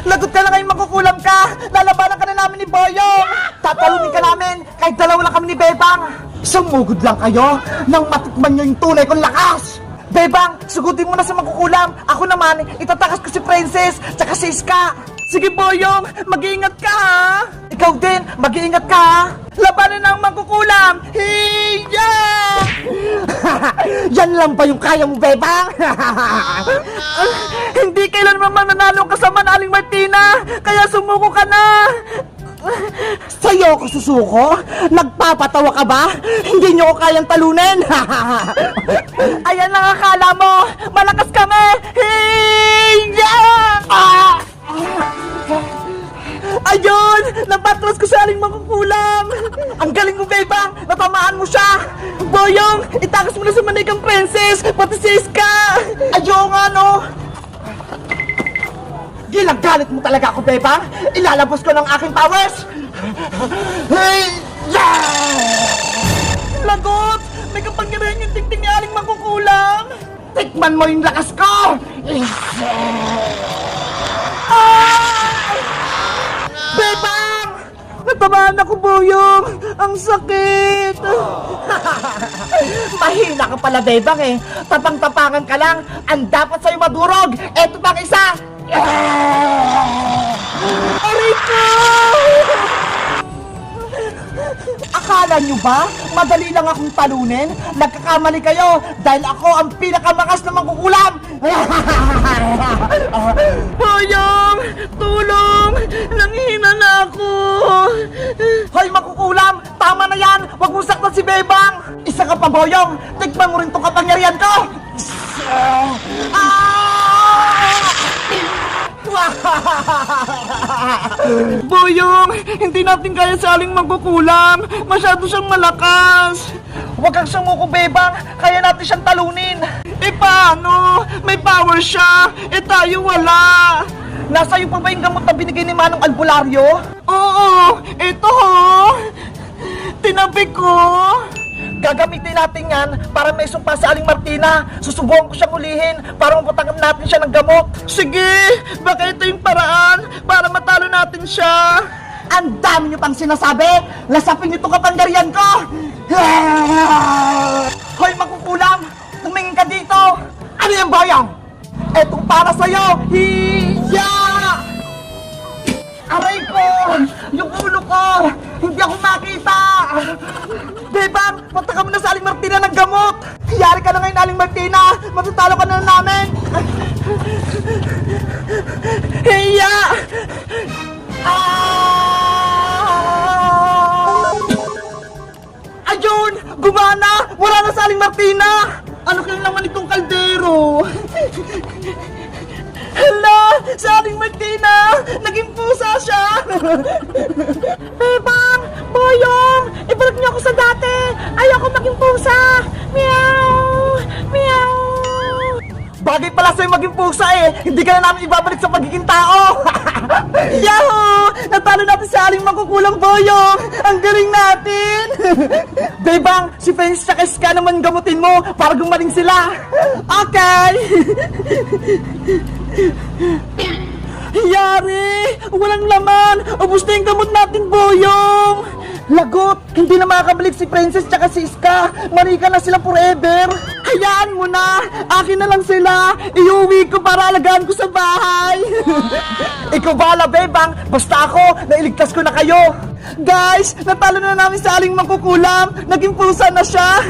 Lagot ka na ngayon, magkukulam ka! Lalabanan ka na namin ni Boyong! Tatalunin ka namin kahit dalawa lang kami ni Bebang! Sumugod lang kayo nang matikman nyo yung tunay kong lakas! Bebang, sugutin mo na sa magkukulam! Ako naman, itatakas ko si Princess tsaka si Iska! Sige Boyong, mag-iingat ka ha! Ikaw din, mag-iingat ka ha! Labanan ang magkukulam! Hiya! Yan lang ba yung kaya mo, Bebang? Hindi kailanman mananalo ka sa Manaling Martina! Kaya sumuko ka na! Sa'yo ako susuko? Nagpapatawa ka ba? Hindi nyo ko kayang talunin! Ayan lang akala mo! Malakas kami! Hiya! Ayun! Napatras ko sa aling magkukulam! Ang galing mo, Bebang! Natamaan mo siya! Boyong! Itakas mo na sa manikang Princess! Pati si Iska! Ayun nga, no! Ginagalit mo talaga ako, Bebang! Ilalabas ko ng aking powers! Hey! Lagot! May kapangyarihan yung tingting ni aling magkukulam! Tikman mo yung lakas ko! Bebang! Natamaan ako, Boyong! Ang sakit! Mahina ka pala, Bebang eh! Tapang-tapangan ka lang! Ang dapat sa'yo madurog! Eto pang isa! Aray ko! Akala nyo ba? Madali lang akong talunin? Nagkakamali kayo dahil ako ang pinakamakas na mangkukulam! Boyong! Tulong! Nanghihina na ako! Hoy, makukulam! Tama na yan! Huwag mong saktan si Bebang! Isa ka pa, Boyong! Tikman mo rin itong kapangyarihan ko! Boyong! Hindi natin kaya sa aling magkukulam! Masyado siyang malakas! Huwag kang sumuko, Bebang! Kaya natin siyang talunin! Eh paano? May power siya! Eh tayo wala! Nasa iyo pa ba yung gamot na binigay ni Manong Albularyo? Oo! Ito ho! Tinabi ko! Gagamitin natin yan para may sumpa sa Aling Martina. Susubukan ko siyang ulihin para mapatanggap natin siya ng gamot. Sige! Baka ito yung paraan para matalo natin siya. Ang dami niyo pang sinasabi! Lasapin niyo itong kapangyarihan ko! Hoy, makukulam! Tumingin ka dito! Ano yung Boyong? Etong para sa'yo! Hiya! Aray ko! Yung ulo ko! Hindi ako makita! Bebang, punta ka muna sa Aling Martina ng gamot! Yari ka na ngayon, Aling Martina! Matatalo ka na namin! Hiya! Ayun! Gumana! Wala na sa Aling Martina! Ano kayong laman itong kaldero? Hala! Sa Aling Martina! Naging pusa siya! Bebang! Boyong! Ibalik niyo ako sa dati! Ayoko maging pusa! Meow! Meow! Bagay pala sa'yo maging pusa eh! Hindi ka na namin ibabalik sa pagiging tao! Yahoo! Natalo natin sa aling magkukulang, Boyong! Ang galing natin! Bebang, si French tsaka Iska naman gamutin mo para gumaling sila! Okay! Yari! Walang laman! Ubus na yung gamot natin, Boyong! Lagot! Hindi na makakabalik si Princess tsaka si Iska! Marika na sila forever! Hayaan mo na! Akin na lang sila! Iuwi ko para alagaan ko sa bahay! Ikaw bahala, Bebang! Basta ako, nailigtas ko na kayo! Guys, natalo na namin sa aling mangkukulam! Naging pusa na siya!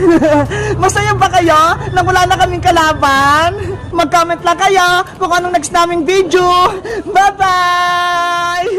Masaya ba kayo na wala na kaming kalaban? Mag-comment lang kayo kung anong next naming video! Bye-bye!